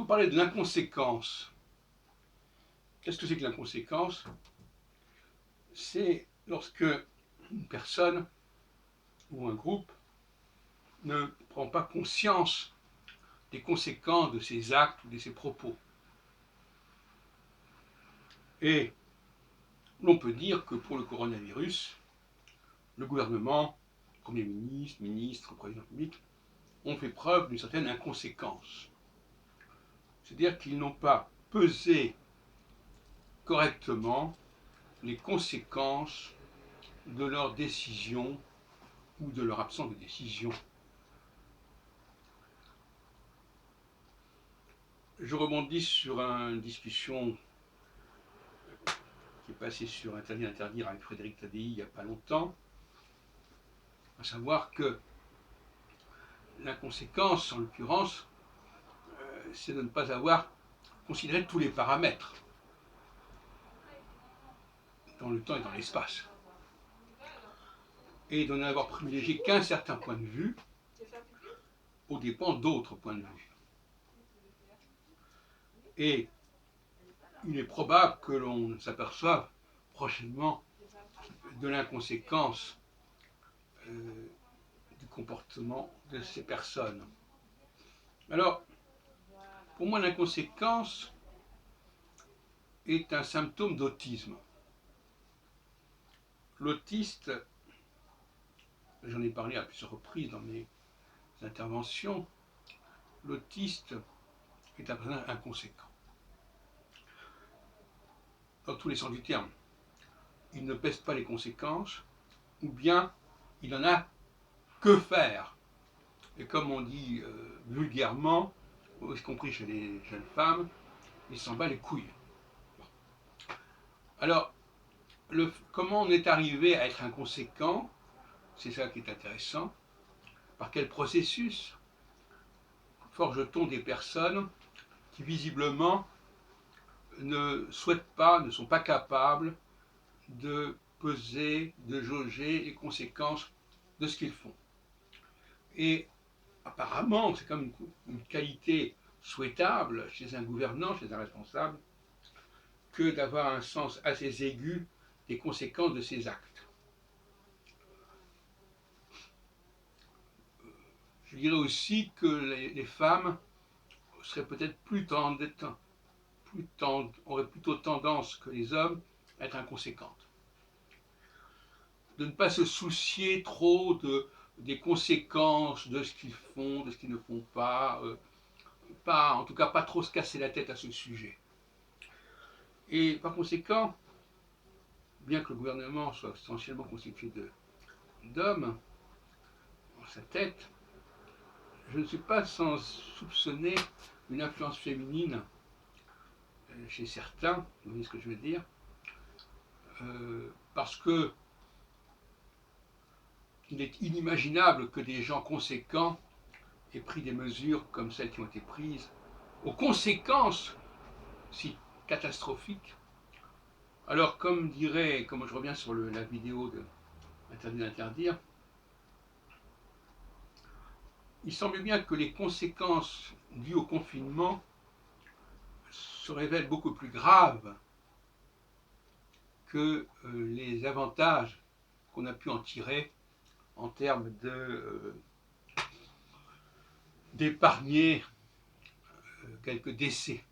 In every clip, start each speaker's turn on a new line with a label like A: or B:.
A: parler de l'inconséquence. Qu'est-ce que c'est que l'inconséquence? C'est lorsque une personne ou un groupe ne prend pas conscience des conséquences de ses actes ou de ses propos. Et l'on peut dire que pour le coronavirus, le gouvernement, Premier ministre, ministre, président de la République, ont fait preuve d'une certaine inconséquence. C'est-à-dire qu'ils n'ont pas pesé correctement les conséquences de leurs décisions ou de leur absence de décision. Je rebondis sur une discussion qui est passée sur Interdit d'interdire avec Frédéric Tadei il n'y a pas longtemps, à savoir que l'inconséquence, en l'occurrence, c'est de ne pas avoir considéré tous les paramètres dans le temps et dans l'espace, et de n'avoir privilégié qu'un certain point de vue aux dépens d'autres points de vue. Et il est probable que l'on s'aperçoive prochainement de l'inconséquence du comportement de ces personnes. Alors, pour moi, l'inconséquence est un symptôme d'autisme. L'autiste, j'en ai parlé à plusieurs reprises dans mes interventions, l'autiste est un personnage inconséquent. Dans tous les sens du terme. Il ne pèse pas les conséquences, ou bien il n'en a que faire. Et comme on dit vulgairement, y compris chez les jeunes femmes, il s'en bat les couilles. Alors, comment on est arrivé à être inconséquent, c'est ça qui est intéressant. Par quel processus forge-t-on des personnes qui visiblement ne souhaitent pas, ne sont pas capables de peser, de jauger les conséquences de ce qu'ils font. Et apparemment, c'est comme une qualité souhaitable chez un gouvernant, chez un responsable, que d'avoir un sens assez aigu des conséquences de ses actes. Je dirais aussi que les femmes seraient peut-être auraient plutôt tendance que les hommes à être inconséquentes. De ne pas se soucier trop des conséquences de ce qu'ils font, de ce qu'ils ne font pas, en tout cas pas trop se casser la tête à ce sujet. Et par conséquent, bien que le gouvernement soit essentiellement constitué d'hommes, dans sa tête, je ne suis pas sans soupçonner une influence féminine chez certains, vous voyez ce que je veux dire, parce que il est inimaginable que des gens conséquents aient pris des mesures comme celles qui ont été prises, aux conséquences si catastrophiques. Alors, comme je reviens sur la vidéo de Interdit d'interdire, il semble bien que les conséquences dues au confinement se révèlent beaucoup plus graves que les avantages qu'on a pu en tirer en termes d'épargner quelques décès.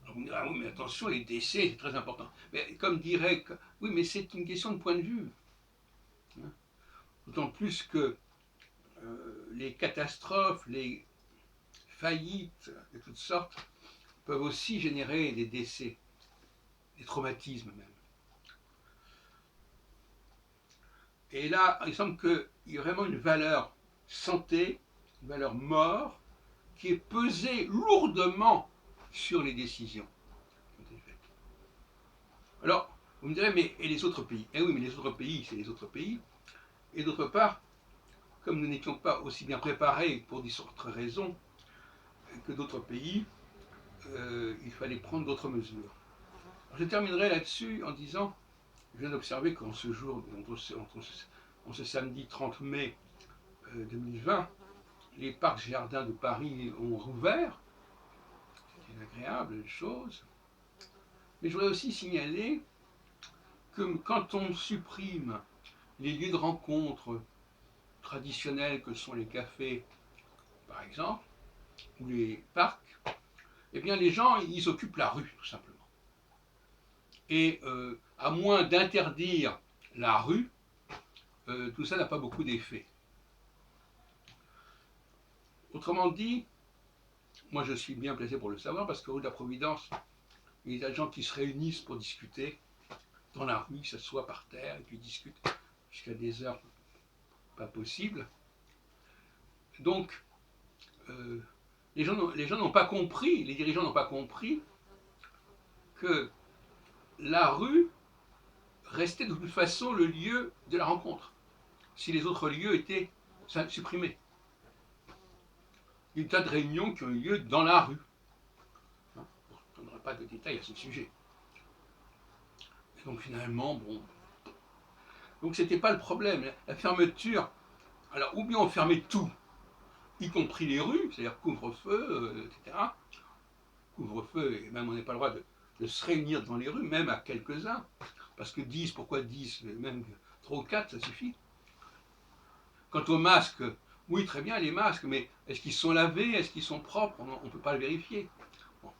A: Alors vous me direz, ah oui, mais attention, les décès, c'est très important. Mais comme dirait, oui, mais c'est une question de point de vue. D'autant plus que les catastrophes, les faillites de toutes sortes peuvent aussi générer des décès, des traumatismes même. Et là, il semble qu'il y a vraiment une valeur santé, une valeur mort, qui est pesée lourdement sur les décisions qui ont été faites. Alors, vous me direz, mais et les autres pays? Eh oui, mais les autres pays, c'est les autres pays. Et d'autre part, comme nous n'étions pas aussi bien préparés pour d'autres raisons que d'autres pays, il fallait prendre d'autres mesures. Alors, je terminerai là-dessus en disant, je viens d'observer qu'en ce jour, en ce samedi 30 mai 2020, les parcs jardins de Paris ont rouvert. désagréable chose. Mais je voudrais aussi signaler que quand on supprime les lieux de rencontre traditionnels que sont les cafés, par exemple, ou les parcs, eh bien les gens, ils occupent la rue, tout simplement. Et à moins d'interdire la rue, tout ça n'a pas beaucoup d'effet. Autrement dit, moi je suis bien placé pour le savoir, parce qu'au rue de la Providence, il y a des gens qui se réunissent pour discuter dans la rue, que ce soit par terre, et puis ils discutent jusqu'à des heures pas possibles. Donc, les gens n'ont pas compris, les dirigeants n'ont pas compris que la rue restait de toute façon le lieu de la rencontre, si les autres lieux étaient supprimés. Il y a des tas de réunions qui ont eu lieu dans la rue. Je ne donnerai pas de détails à ce sujet. Et donc finalement, bon. Donc c'était pas le problème. La fermeture, alors ou bien on fermait tout, y compris les rues, c'est-à-dire couvre-feu, etc. Couvre-feu, et même on n'a pas le droit de se réunir dans les rues, même à quelques-uns. Parce que 10, pourquoi 10? Même 3 ou 4, ça suffit. Quant aux masques, oui, très bien, les masques, mais est-ce qu'ils sont lavés? Est-ce qu'ils sont propres? On ne peut pas le vérifier. Bon.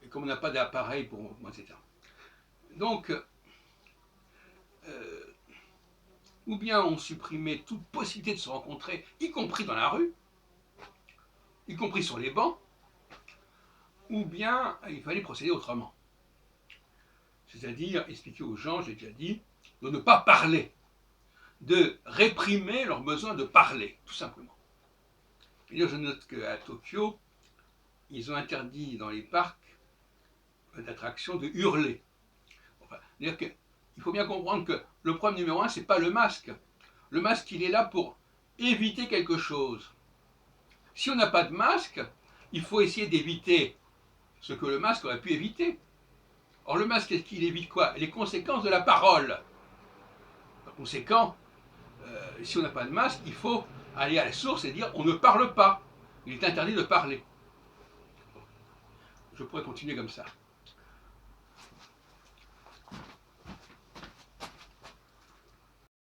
A: Et comme on n'a pas d'appareil pour... etc. Donc, ou bien on supprimait toute possibilité de se rencontrer, y compris dans la rue, y compris sur les bancs, ou bien il fallait procéder autrement. C'est-à-dire expliquer aux gens, j'ai déjà dit, de ne pas parler, de réprimer leur besoin de parler, tout simplement. Et là, je note qu'à Tokyo, ils ont interdit dans les parcs d'attractions de hurler. Enfin, c'est-à-dire qu'il faut bien comprendre que le problème numéro 1, ce n'est pas le masque. Le masque, il est là pour éviter quelque chose. Si on n'a pas de masque, il faut essayer d'éviter ce que le masque aurait pu éviter. Or, le masque, est-ce qu'il évite quoi? Les conséquences de la parole. Par conséquent, si on n'a pas de masque, il faut aller à la source et dire on ne parle pas. Il est interdit de parler. Je pourrais continuer comme ça.